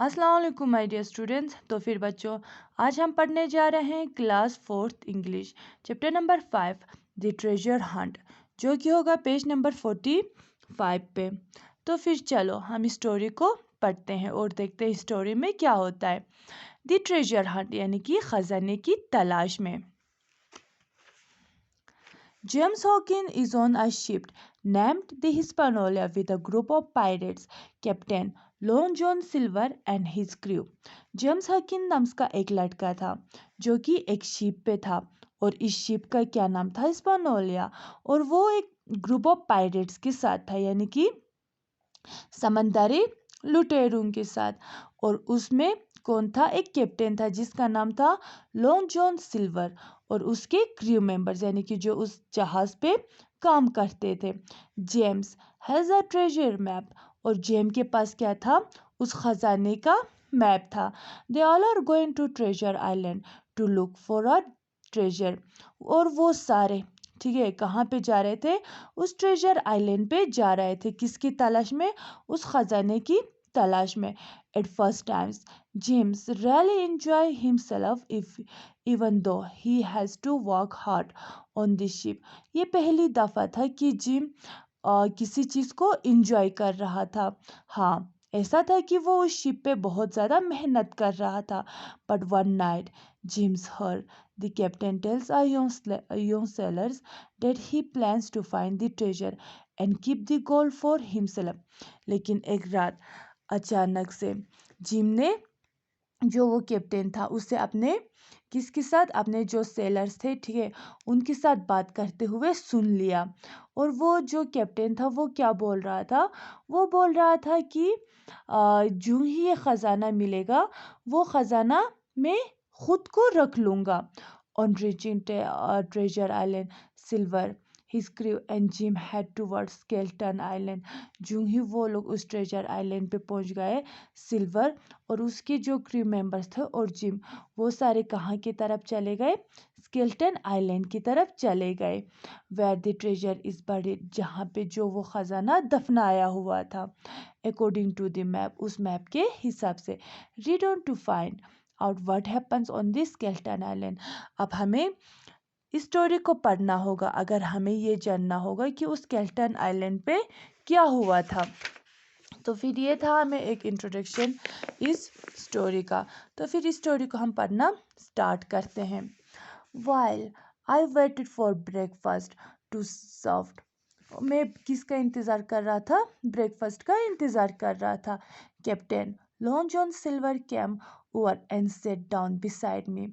अस्सलाम वालेकुम my dear students. तो फिर बच्चों, आज हम पढ़ने जा रहे हैं class 4th English chapter number 5 the treasure Hunt, जो कि होगा पेज नंबर 45 पे। तो फिर चलो हम स्टोरी को पढ़ते हैं और देखते हैं स्टोरी में क्या होता है। द ट्रेजर हंट यानी कि खजाने की तलाश में। James Hawkins is on a ship named the Hispaniola with a group of pirates, Captain Long John Silver and his crew. James Hawking नाम का एक लड़का था जो कि एक शिप पे था, और इस शिप का क्या नाम था? हिस्पानोलिया। और वो एक ग्रुप ऑफ पायरेट्स के साथ था, यानी कि समंदरी लुटेरों के साथ। और उसमें कौन था? एक कैप्टन था जिसका नाम था लॉन्ग जॉन सिल्वर, और उसके क्रू मेंबर्स यानी कि जो उस जहाज पे काम करते थे। James has a treasure map, और जेम के पास क्या था? उस खजाने का मैप था। They all are going to treasure island to look for a treasure. और वो सारे, ठीक है, कहाँ पे जा रहे थे? उस ट्रेजर आइलैंड पे जा रहे थे। किसकी तलाश में? उस खजाने की तलाश में। At first times James really enjoy himself if even though he has to work hard on this ship. ये पहली दफा था कि जिम किसी चीज को इंजॉय कर रहा था। हाँ, ऐसा था कि वो उस शिप पे बहुत ज्यादा मेहनत कर रहा था। But one night James heard the captain tells a young sailors that he plans to find the treasure and keep the gold for himself. लेकिन एक रात अचानक से जिम ने, जो वो कैप्टन था, उससे अपने किसके साथ? अपने जो सेलर्स थे, ठीक है, उनके साथ बात करते हुए सुन लिया। और वो जो कैप्टन था वो क्या बोल रहा था? वो बोल रहा था कि जो ही ये खजाना मिलेगा वो खजाना मैं खुद को रख लूंगा। On reaching treasure island Silver his crew and Jim head towards Skeleton island. जो ही वो लोग उस ट्रेजर आइलैंड पे पहुंच गए, सिल्वर और उसके जो क्रू मेंबर्स थे और जिम, वो सारे कहाँ की तरफ चले गए? स्केल्टन आइलैंड की तरफ चले गए। Where the treasure is buried, जहाँ पे जो वो खजाना दफनाया हुआ था। अकॉर्डिंग टू द मैप, उस मैप के हिसाब से। Read on to find out what happens on this Skeleton island. अब हमें इस स्टोरी को पढ़ना होगा अगर हमें ये जानना होगा कि उस स्केल्टन आइलैंड पे क्या हुआ था। तो फिर ये था हमें एक इंट्रोडक्शन इस स्टोरी का। तो फिर इस स्टोरी को हम पढ़ना स्टार्ट करते हैं। While I waited for breakfast to serve, मैं किसका इंतज़ार कर रहा था? ब्रेकफास्ट का इंतज़ार कर रहा था। Captain long John silver came over and set down beside me.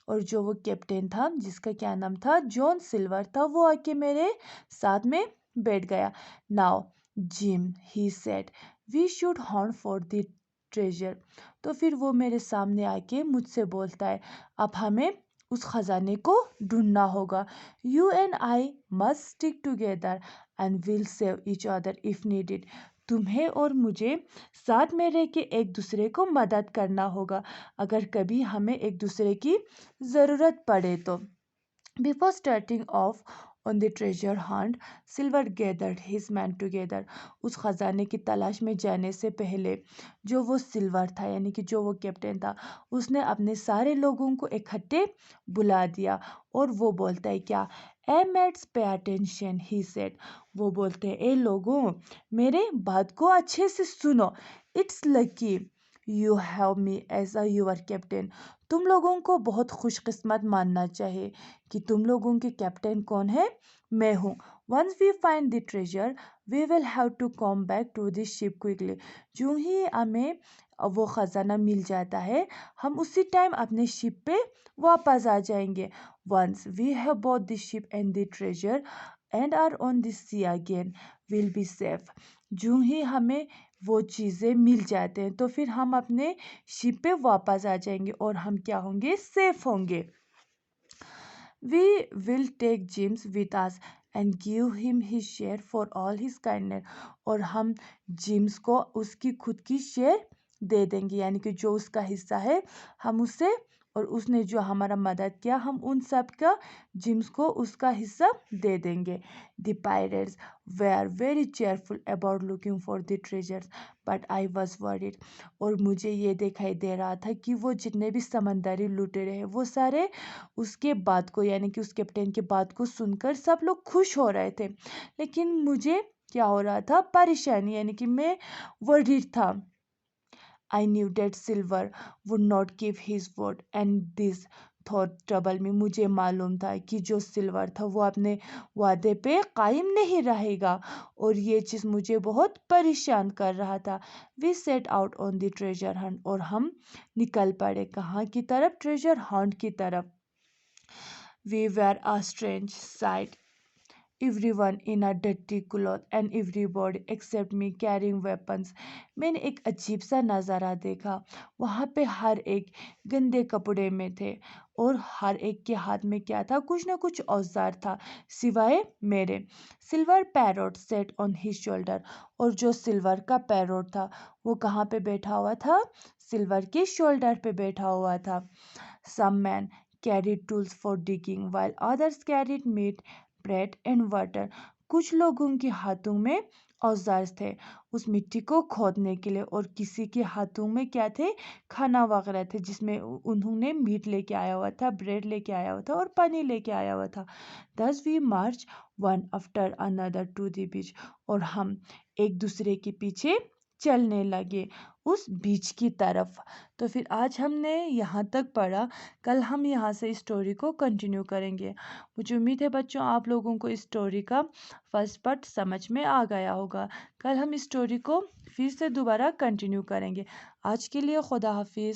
और जो वो कैप्टन था जिसका क्या नाम था? जॉन सिल्वर था, वो आके मेरे साथ में बैठ गया। Now Jim he said we should hunt for the treasure. तो फिर वो मेरे सामने आके मुझसे बोलता है, अब हमें उस खजाने को ढूंढना होगा। You and I must stick together and will save each other if needed. तुम्हें और मुझे साथ में रह के एक दूसरे को मदद करना होगा अगर कभी हमें एक दूसरे की ज़रूरत पड़े तो। Before starting off on the treasure hunt, Silver gathered his men together. उस खजाने की तलाश में जाने से पहले जो वो सिल्वर था, यानी कि जो वो कैप्टन था, उसने अपने सारे लोगों को इकट्ठे बुला दिया। और वो बोलता है क्या? A mates pay attention he said. वो बोलते हैं, ए लोगों, मेरे बात को अच्छे से सुनो। It's lucky you have me as a your captain. तुम लोगों को बहुत खुशकिस्मत मानना चाहिए कि तुम लोगों के कैप्टन कौन है? मैं हूँ। Once we find the treasure we will have to come back to this ship quickly. जो ही हमें वो ख़जाना मिल जाता है, हम उसी टाइम अपने शिप पे वापस आ जाएंगे। Once we have bought the ship and the treasure and are on the sea again will be safe. जो ही हमें वो चीज़ें मिल जाते हैं तो फिर हम अपने शिप पे वापस आ जाएंगे और हम क्या होंगे? सेफ होंगे। We will take James with us and give him his share for all his kindness. और हम जिम्स को उसकी खुद की शेयर दे देंगे, यानी कि जो उसका हिस्सा है हम उसे اور اس نے جو ہمارا مدد کیا ہم ان سب کا جیمس کو اس کا حصہ دے دیں گے. دی pyrites were very cheerful about looking for the treasures but I was worried. اور مجھے یہ دکھائی دے رہا تھا کہ وہ جتنے بھی سمندری لٹیرے ہیں وہ سارے اس کے بات کو یعنی کہ اس کیپٹن کے بات کو سن کر سب لوگ خوش ہو رہے تھے، لیکن مجھے کیا ہو رہا تھا، پریشانی، یعنی کہ میں worried تھا. I knew that Silver would not keep his word and this thought troubled me. مجھے معلوم تھا کہ جو سلور تھا وہ اپنے وعدے پہ قائم نہیں رہے گا اور یہ چیز مجھے بہت پریشان کر رہا تھا. We set out on the treasure hunt. اور ہم نکل پڑے کہاں کی طرف؟ ٹریجر ہنٹ کی طرف. We were a strange sight. Everyone in a dirty cloth and everybody except me carrying weapons. میں نے ایک عجیب سا نظارہ دیکھا. وہاں پہ ہر ایک گندے کپڑے میں تھے اور ہر ایک کے ہاتھ میں کیا تھا؟ کچھ نہ کچھ اوزار تھا سوائے میرے. Silver parrot sat on his shoulder. اور جو سلور کا پیروٹ تھا وہ کہاں پہ بیٹھا ہوا تھا؟ سلور کے شولڈر پہ بیٹھا ہوا تھا. Some men carried tools for digging while others carried meat, bread and water. کچھ لوگوں کے ہاتھوں میں اوزار تھے اس مٹی کو کھودنے کے لیے اور کسی کے ہاتھوں میں کیا تھے؟ کھانا وغیرہ تھے جس میں انہوں نے میٹ لے کے آیا ہوا تھا، بریڈ لے کے آیا ہوا تھا اور پانی لے کے آیا ہوا تھا. Thus we marched one after another to the beach. اور ہم ایک دوسرے کے پیچھے چلنے لگے اس بیچ کی طرف. تو پھر آج ہم نے یہاں تک پڑھا. کل ہم یہاں سے اسٹوری کو کنٹینیو کریں گے. مجھے امید ہے بچوں آپ لوگوں کو اسٹوری کا فرسٹ پارٹ سمجھ میں آ گیا ہوگا. کل ہم اسٹوری کو پھر سے دوبارہ کنٹینیو کریں گے. آج کے لیے خدا حافظ.